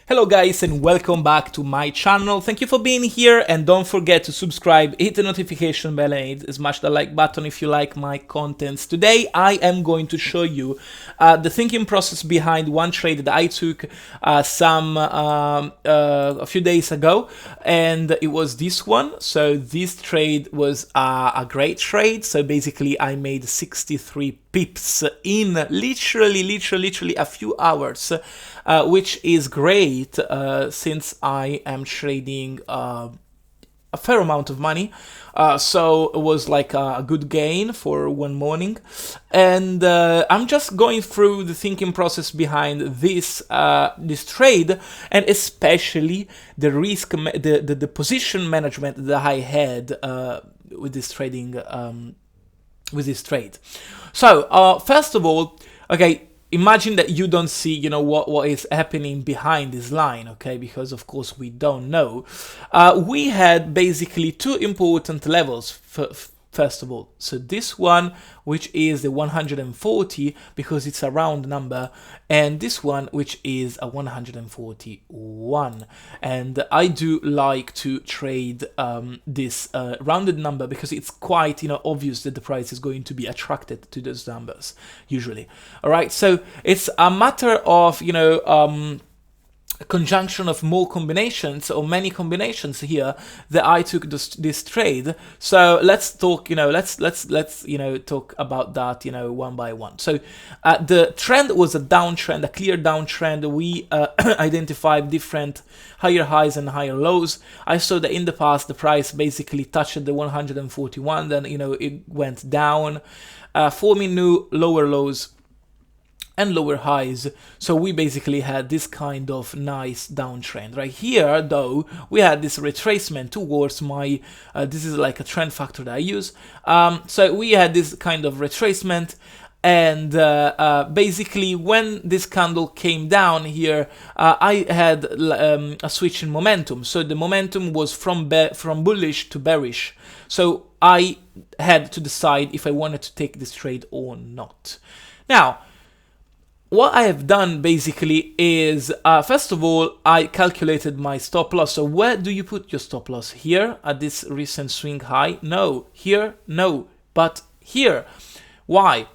Hello guys and welcome back to my channel. Thank you for being here and don't forget to subscribe, hit the notification bell and smash the like button if you like my contents. Today I am going to show you the thinking process behind one trade that I took a few days ago, and it was this one. So this trade was a great trade. So basically I made 63 pips in literally a few hours, which is great since I am trading a fair amount of money. So it was like a good gain for one morning, and I'm just going through the thinking process behind this this trade, and especially the risk, the position management that I had with this trading. With this trade. So first of all, okay, imagine that you don't see, you know, what is happening behind this line, okay, because of course we don't know. We had basically two important levels first of all. So this one, which is the 140 because it's a round number, and this one which is a 141. And I do like to trade this rounded number because it's quite, you know, obvious that the price is going to be attracted to those numbers usually. All right, so it's a matter of, you know, a conjunction of more combinations or many combinations here that I took this trade. So let's talk, you know, let's you know, talk about that, you know, one by one. So the trend was a downtrend, a clear downtrend. We identified different higher highs and higher lows. I saw that in the past the price basically touched the 141, then, you know, it went down, forming new lower lows and lower highs. So we basically had this kind of nice downtrend. Right here, though, we had this retracement towards my, this is like a trend factor that I use. So we had this kind of retracement, and basically when this candle came down here, I had a switch in momentum. So the momentum was from bullish to bearish. So I had to decide if I wanted to take this trade or not. Now, what I have done basically is, first of all, I calculated my stop loss. So where do you put your stop loss? Here at this recent swing high? No. Here? No. But here. Why?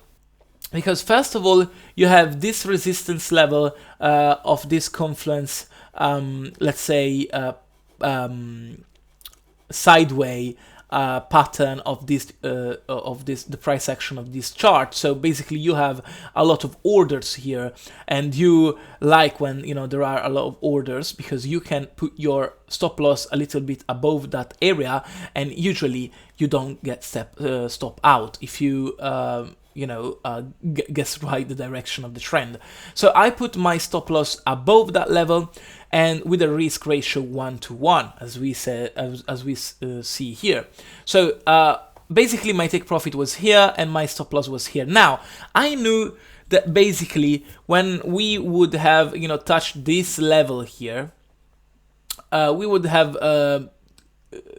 Because first of all, you have this resistance level of this confluence, let's say, sideways pattern of the price action of this chart. So basically you have a lot of orders here, and you like when, you know, there are a lot of orders because you can put your stop loss a little bit above that area, and usually you don't get stop out if you you know, guess right the direction of the trend. So I put my stop loss above that level, and with a risk ratio 1-to-1, as we said, as we see here. So basically my take profit was here and my stop loss was here. Now I knew that basically when we would have, you know, touched this level here, we would have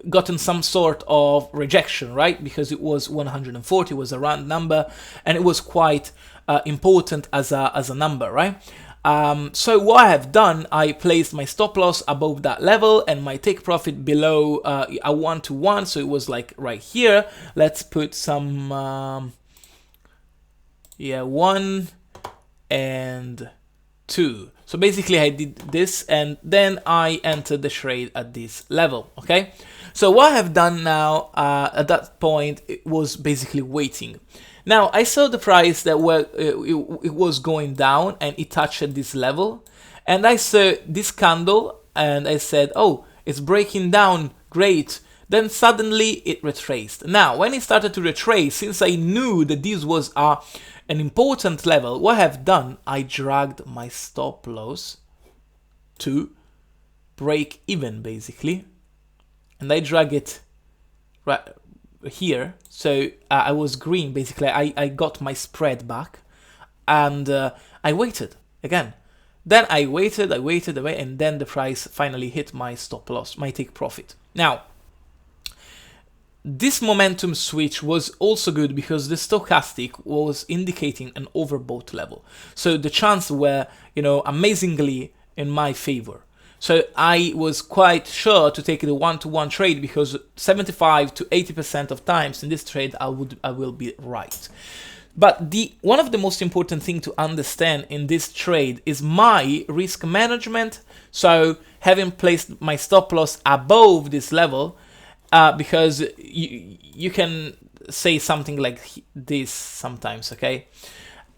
gotten some sort of rejection, right? Because it was 140, was a round number, and it was quite important as a number, right? So what I have done, I placed my stop loss above that level and my take profit below a 1-to-1, so it was like right here. Let's put some 1 and 2. So basically I did this, and then I entered the trade at this level, okay? So what I have done now at that point, it was basically waiting. Now I saw the price that it was going down and it touched this level, and I saw this candle and I said, oh, it's breaking down, great. Then suddenly it retraced. Now when it started to retrace, since I knew that this was an important level, what I have done, I dragged my stop loss to break even basically, and I drag it right here. So I was green basically. I got my spread back, and I waited again. Then I waited, and then the price finally hit my stop loss, my take profit. Now this momentum switch was also good because the stochastic was indicating an overbought level. So the chance were, you know, amazingly in my favor. So I was quite sure to take the one-to-one trade because 75 to 80% of times in this trade I will be right. But one of the most important thing to understand in this trade is my risk management. So having placed my stop loss above this level, because you can say something like this sometimes, okay?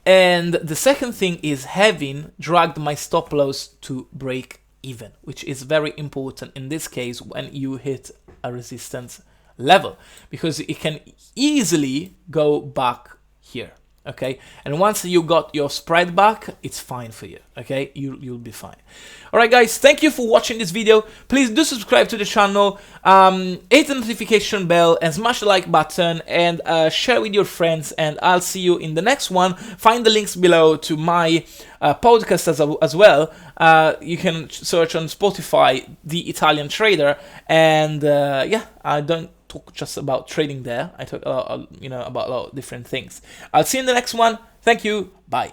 And the second thing is having dragged my stop loss to break even, which is very important in this case when you hit a resistance level, because it can easily go back here, okay? And once you got your spread back, it's fine for you, okay? You'll be fine. All right, guys, thank you for watching this video. Please do subscribe to the channel, hit the notification bell, and smash the like button, and share with your friends, and I'll see you in the next one. Find the links below to my podcast as well. You can search on Spotify, The Italian Trader, and yeah, I don't talk just about trading there. I talk a lot, about a lot of different things. I'll see you in the next one. Thank you. Bye.